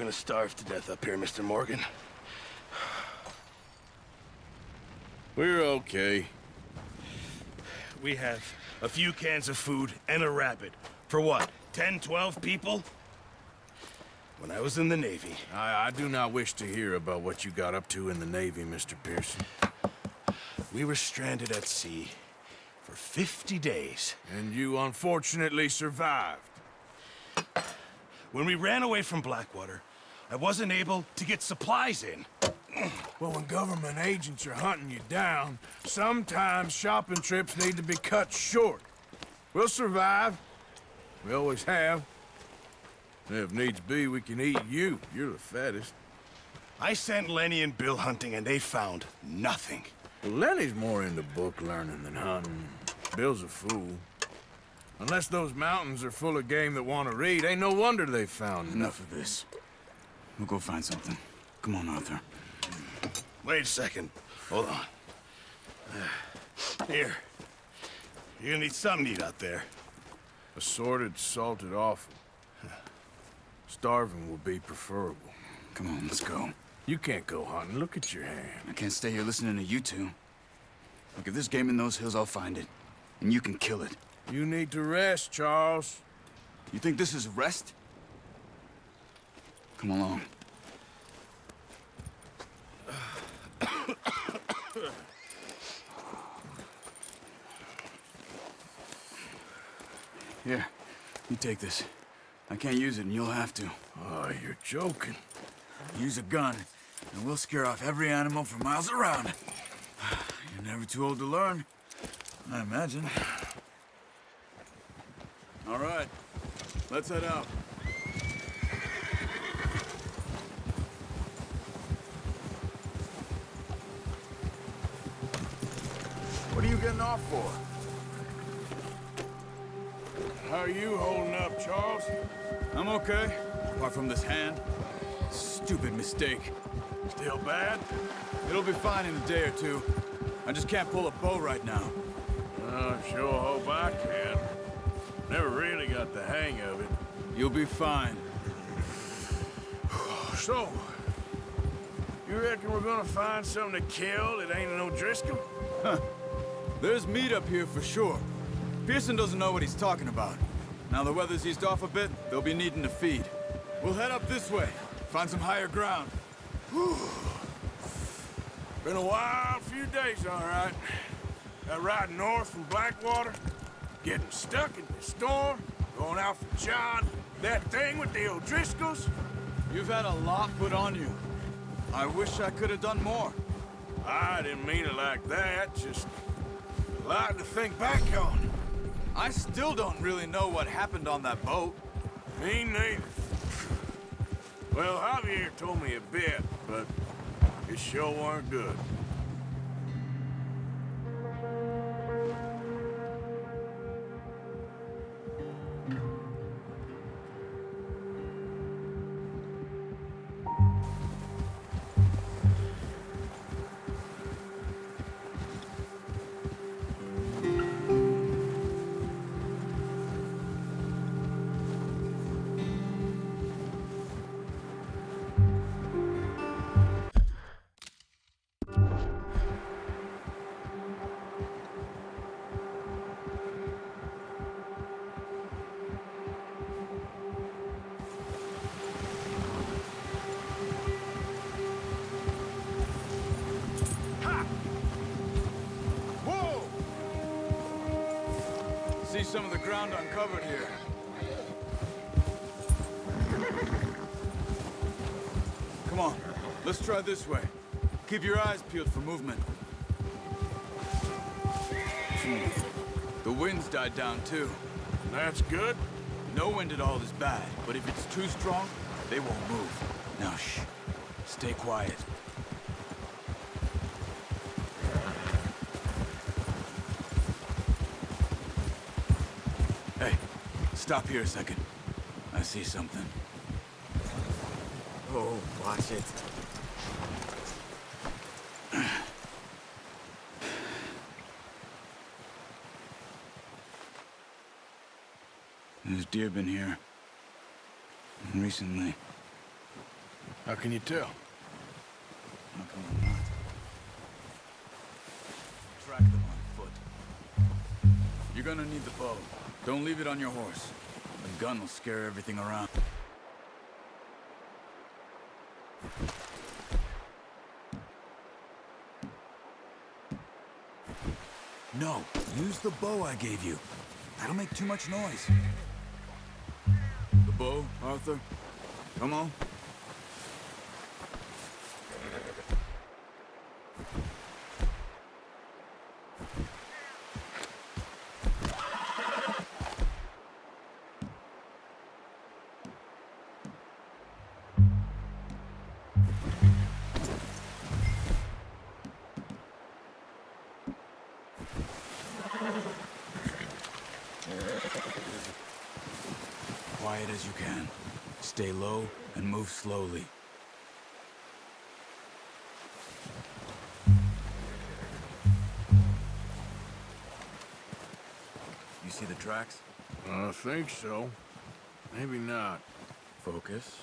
gonna starve to death up here, Mr. Morgan. We're okay. We have a few cans of food and a rabbit. For what, 10, 12 people? When I was in the Navy... I do not wish to hear about what you got up to in the Navy, Mr. Pearson. We were stranded at sea for 50 days. And you unfortunately survived. When we ran away from Blackwater, I wasn't able to get supplies in. Well, when government agents are hunting you down, sometimes shopping trips need to be cut short. We'll survive. We always have. If needs be, we can eat you. You're the fattest. I sent Lenny and Bill hunting, and they found nothing. Well, Lenny's more into book learning than hunting. Bill's a fool. Unless those mountains are full of game that want to read, ain't no wonder they found Enough of this. We'll go find something. Come on, Arthur. Wait a second. Hold on. Here. You're gonna need something to eat out there. Assorted, salted offal. Starving will be preferable. Come on, let's go. You can't go hunting. Look at your hand. I can't stay here listening to you two. Look, if there's game in those hills, I'll find it. And you can kill it. You need to rest, Charles. You think this is rest? Come along. Here, you take this. I can't use it, and you'll have to. Oh, you're joking. Use a gun, and we'll scare off every animal for miles around. You're never too old to learn, I imagine. All right, let's head out. What are you getting off for? How are you holding up, Charles? I'm okay, apart from this hand. Stupid mistake. Still bad? It'll be fine in a day or two. I just can't pull a bow right now. I sure hope I can. Never really got the hang of it. You'll be fine. So, you reckon we're gonna find something to kill that ain't no Driscoll? Huh. There's meat up here for sure. Pearson doesn't know what he's talking about. Now the weather's eased off a bit, they'll be needing to feed. We'll head up this way, find some higher ground. Whew. Been a wild few days, all right. That ride north from Blackwater, getting stuck in the storm, going out for John, that thing with the O'Driscolls. You've had a lot put on you. I wish I could have done more. I didn't mean it like that, just a lot to think back on. I still don't really know what happened on that boat. Me neither. Well, Javier told me a bit, but it sure weren't good. See some of the ground uncovered here. Come on, let's try this way. Keep your eyes peeled for movement. The wind's died down too. That's good. No wind at all is bad, but if it's too strong, they won't move. Now shh, stay quiet. Hey, stop here a second. I see something. Oh, watch it. There's deer been here. Recently. How can you tell? How come I'm not? Track them on foot. You're gonna need the bow. Don't leave it on your horse. The gun will scare everything around. No, use the bow I gave you. That'll make too much noise. The bow, Arthur? Come on. Quiet as you can. Stay low and move slowly. You see the tracks? I think so. Maybe not. Focus.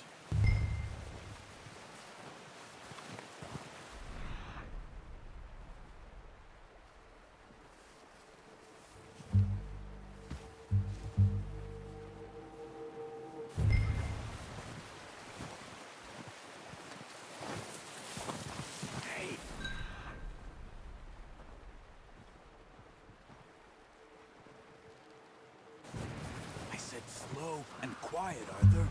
I said slow and quiet, Arthur.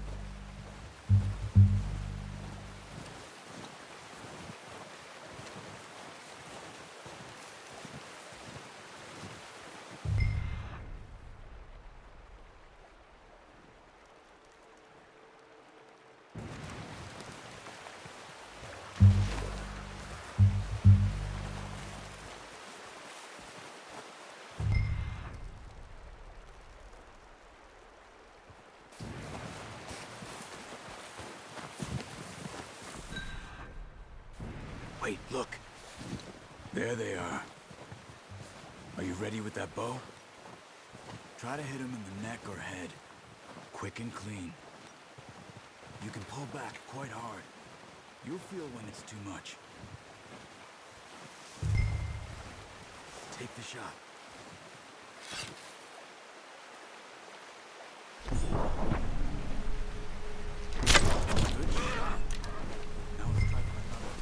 Wait, look. There they are. Are you ready with that bow? Try to hit him in the neck or head. Quick and clean. You can pull back quite hard. You'll feel when it's too much. Take the shot. Good shot. Now let's try for another.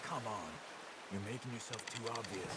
Come on. You're making yourself too obvious.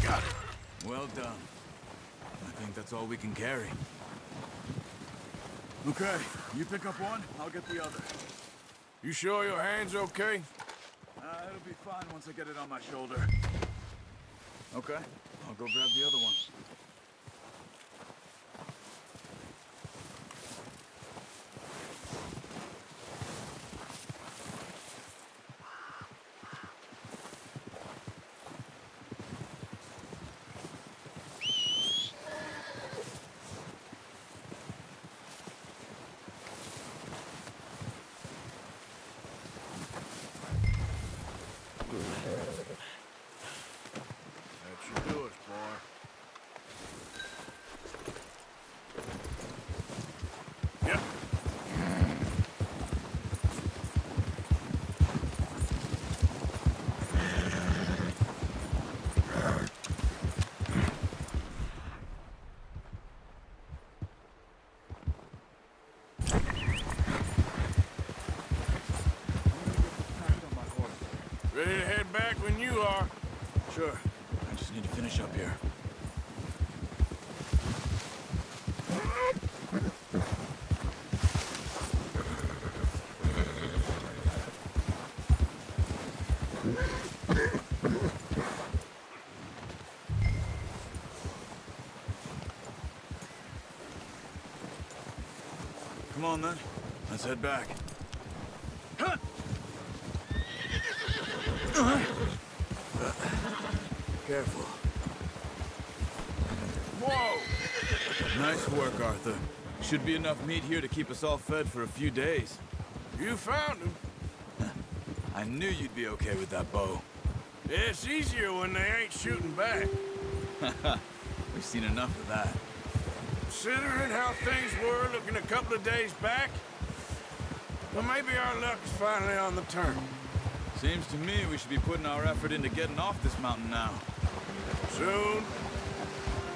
Got it. Well done. I think that's all we can carry. Okay, you pick up one, I'll get the other. You sure your hand's okay? It'll be fine once I get it on my shoulder. Okay, I'll go grab the other one. That should do us, boy. Yep. Ready to head back when you are. Sure, I just need to finish up here. Come on then, let's head back. Careful. Whoa! Nice work, Arthur. Should be enough meat here to keep us all fed for a few days. You found him. I knew you'd be okay with that bow. It's easier when they ain't shooting back. We've seen enough of that. Considering how things were looking a couple of days back, well, maybe our luck is finally on the turn. Seems to me we should be putting our effort into getting off this mountain now. Soon.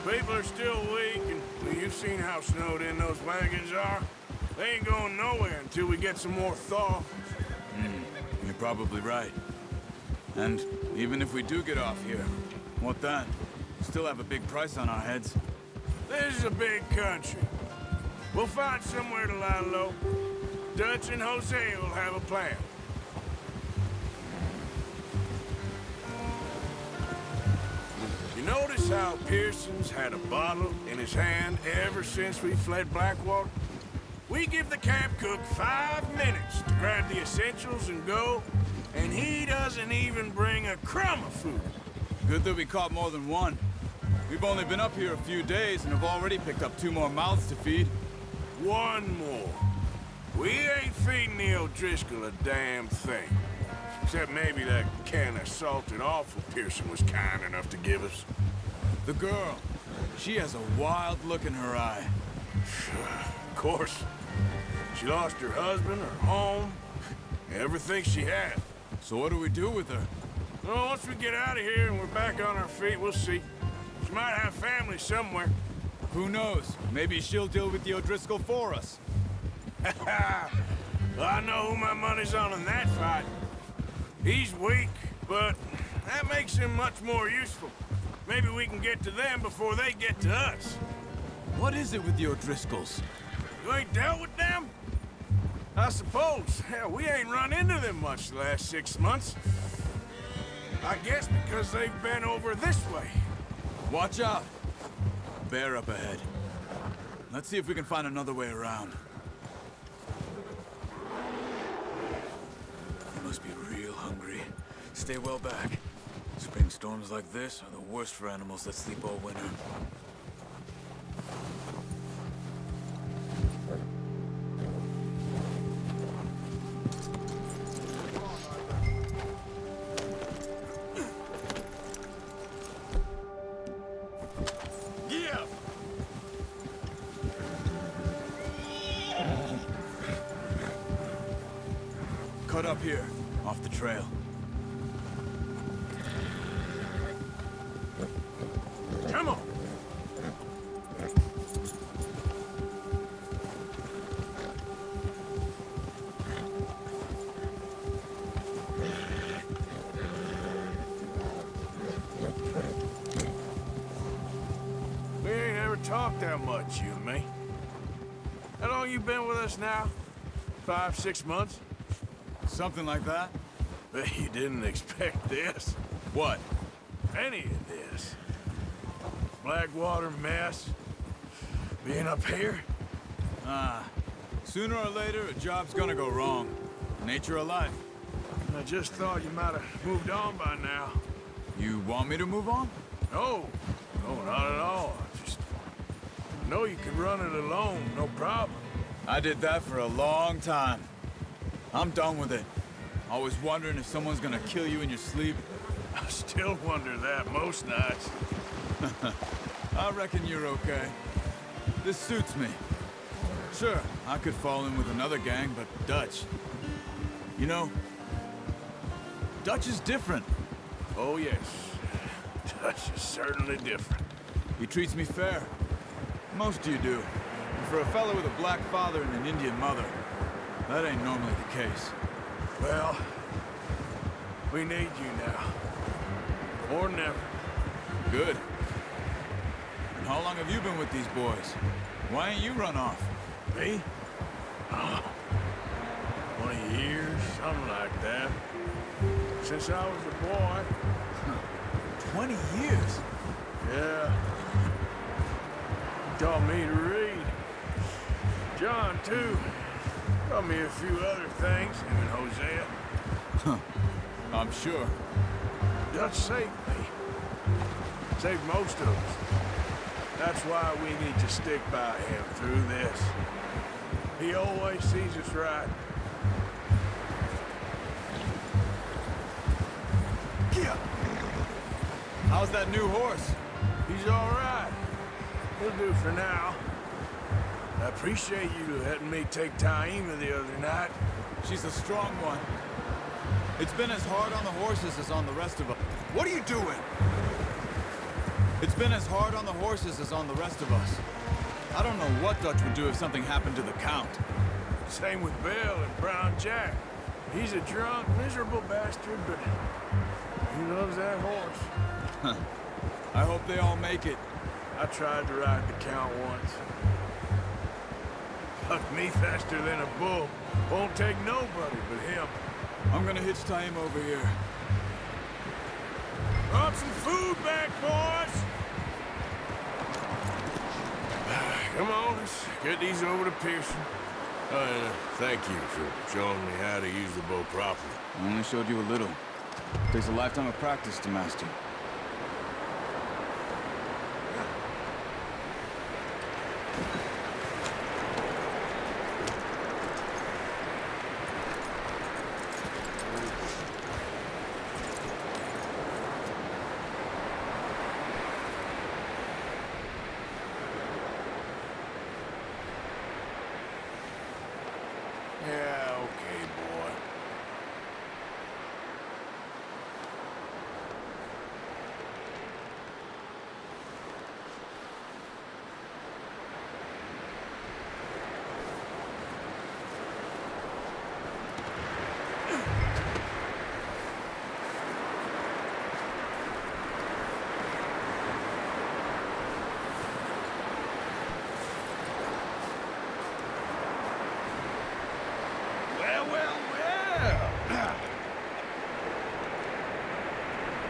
People are still weak, and well, you've seen how snowed in those wagons are. They ain't going nowhere until we get some more thaw. You're probably right. And even if we do get off here, what then? Still have a big price on our heads. This is a big country. We'll find somewhere to lie low. Dutch and Jose will have a plan. You notice how Pearson's had a bottle in his hand ever since we fled Blackwater? We give the camp cook 5 minutes to grab the essentials and go, and he doesn't even bring a crumb of food. Good that we caught more than one. We've only been up here a few days and have already picked up 2 more mouths to feed. One more. We ain't feeding the O'Driscoll a damn thing. Except maybe that can of salted offal Pearson was kind enough to give us. The girl. She has a wild look in her eye. Of course. She lost her husband, her home, everything she had. So what do we do with her? Well, once we get out of here and we're back on our feet, we'll see. She might have family somewhere. Who knows? Maybe she'll deal with the O'Driscoll for us. Well, I know who my money's on in that fight. He's weak, but that makes him much more useful. Maybe we can get to them before they get to us. What is it with the O'Driscolls? You ain't dealt with them? I suppose. Hell, we ain't run into them much the last 6 months. I guess because they've been over this way. Watch out! Bear up ahead. Let's see if we can find another way around. You must be real hungry. Stay well back. Spring storms like this are the worst for animals that sleep all winter. Cut up here, off the trail. Come on! talk that much, you and me. How long you been with us now? 5, 6 months? Something like that? Bet you didn't expect this. What? Any of this. Blackwater mess. Being up here? Sooner or later, a job's gonna go wrong. Nature of life. I just thought you might have moved on by now. You want me to move on? No, not at all. Just know you could run it alone, no problem. I did that for a long time. I'm done with it. Always wondering if someone's gonna kill you in your sleep. I still wonder that most nights. I reckon you're okay. This suits me. Sure, I could fall in with another gang, but Dutch... You know, Dutch is different. Oh, yes. Dutch is certainly different. He treats me fair. Most of you do. And for a fellow with a black father and an Indian mother, that ain't normally the case. Well, we need you now. More than ever. Good. And how long have you been with these boys? Why ain't you run off? Me? 20 years, something like that. Since I was a boy. 20 years? Yeah. Taught me to read. John, too. Taught me a few other things, him and Hosea. I'm sure. Dutch saved me. Saved most of us. That's why we need to stick by him through this. He always sees us right. Yeah. How's that new horse? He's all right. He'll do for now. I appreciate you letting me take Taima the other night. She's a strong one. It's been as hard on the horses as on the rest of us. What are you doing? It's been as hard on the horses as on the rest of us. I don't know what Dutch would do if something happened to the Count. Same with Bill and Brown Jack. He's a drunk, miserable bastard, but he loves that horse. I hope they all make it. I tried to ride the Count once. Fucked me faster than a bull. Won't take nobody but him. I'm gonna hitch Taima over here. Brought some food back, boys! Come on, let's get these over to Pearson. Thank you for showing me how to use the bow properly. I only showed you a little. Takes a lifetime of practice to master. Yeah, okay, boy. Well.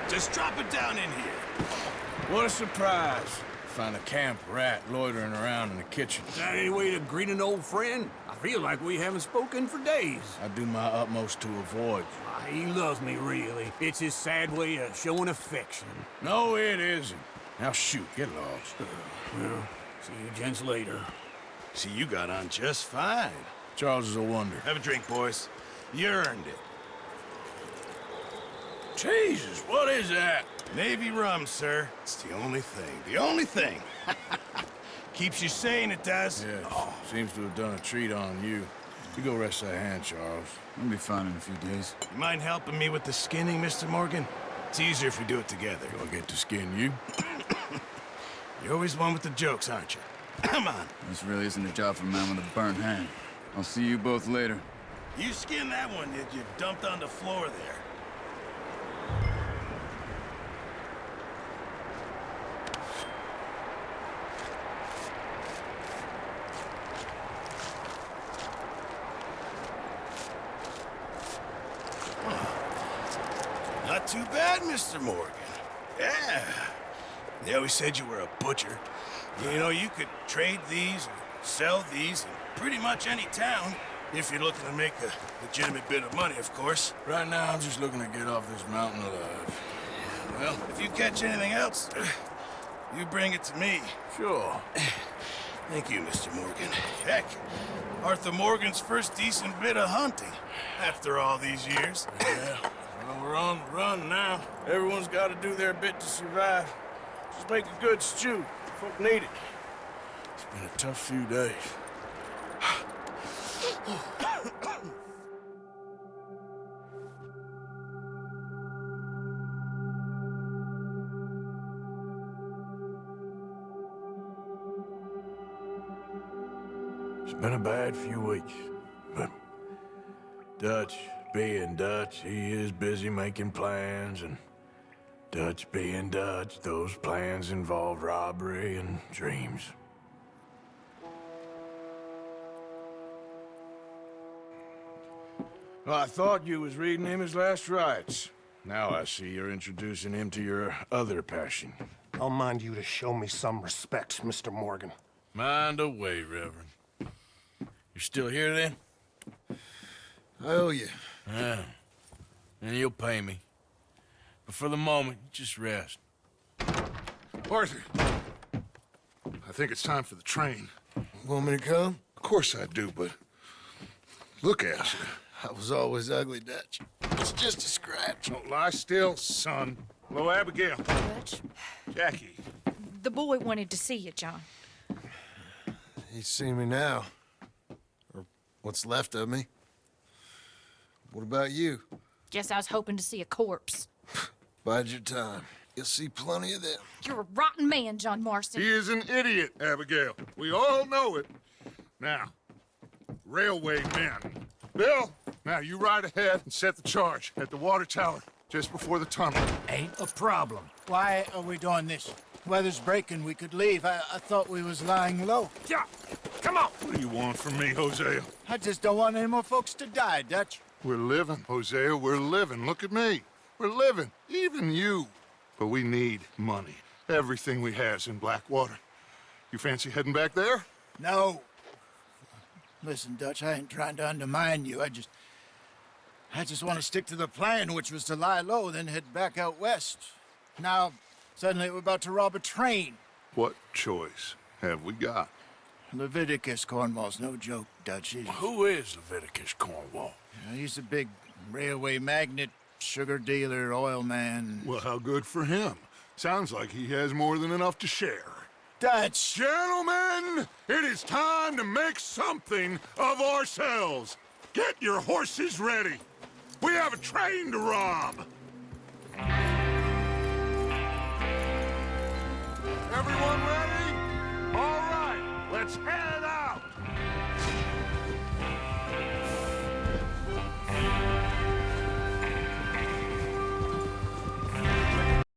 Just drop it down in here. What a surprise. Find a camp rat loitering around in the kitchen. Is that any way to greet an old friend? I feel like we haven't spoken for days. I do my utmost to avoid you. He loves me, really. It's his sad way of showing affection. No, it isn't. Now shoot, get lost. Well, see you gents later. See, you got on just fine. Charles is a wonder. Have a drink, boys. You earned it. Jesus, what is that? Navy rum, sir. It's the only thing. The only thing. Keeps you sane, it does. Yeah, seems to have done a treat on you. You go rest that hand, Charles. I'll be fine in a few days. You mind helping me with the skinning, Mr. Morgan? It's easier if we do it together. Do I get to skin you? You're always one with the jokes, aren't you? Come on. This really isn't a job for a man with a burnt hand. I'll see you both later. You skin that one that you dumped on the floor there. Mr. Morgan. Yeah. They always said you were a butcher. You know, you could trade these or sell these in pretty much any town if you're looking to make a legitimate bit of money, of course. Right now, I'm just looking to get off this mountain alive. Well, if you catch anything else, you bring it to me. Sure. Thank you, Mr. Morgan. Heck, Arthur Morgan's first decent bit of hunting after all these years. Yeah. Well, we're on the run now. Everyone's got to do their bit to survive. Just make a good stew. Folk need it. It's been a tough few days. It's been a bad few weeks, but Dutch being Dutch, he is busy making plans, and Dutch being Dutch, those plans involve robbery and dreams. Well, I thought you was reading him his last rites. Now I see you're introducing him to your other passion. I'll mind you to show me some respect, Mr. Morgan. Mind away, Reverend. You're still here, then? I owe you. Yeah. And you'll pay me. But for the moment, just rest. Arthur, I think it's time for the train. Want me to come? Of course I do, but look at you. I was always ugly, Dutch. It's just a scratch. Don't lie still, son. Hello, Abigail. Dutch, Jackie. the boy wanted to see you, John. He's seen me now. Or what's left of me. What about you? Guess I was hoping to see a corpse. Bide your time. You'll see plenty of them. You're a rotten man, John Marston. He is an idiot, Abigail. We all know it. Now, railway men. Bill, now you ride ahead and set the charge at the water tower just before the tunnel. Ain't a problem. Why are we doing this? Weather's breaking. We could leave. I thought we was lying low. Yeah, come on. What do you want from me, Hosea? I just don't want any more folks to die, Dutch. We're living, Hosea, we're living. Look at me. We're living, even you. But we need money. Everything we has in Blackwater. You fancy heading back there? No. Listen, Dutch, I ain't trying to undermine you. I just want to stick to the plan, which was to lie low, then head back out west. Now, suddenly we're about to rob a train. What choice have we got? Leviticus, Cornwall's no joke, Dutch. Who is Leviticus Cornwall? He's a big railway magnate, sugar dealer, oil man. Well, how good for him. Sounds like he has more than enough to share. Dutch! Gentlemen, it is time to make something of ourselves. Get your horses ready. We have a train to rob.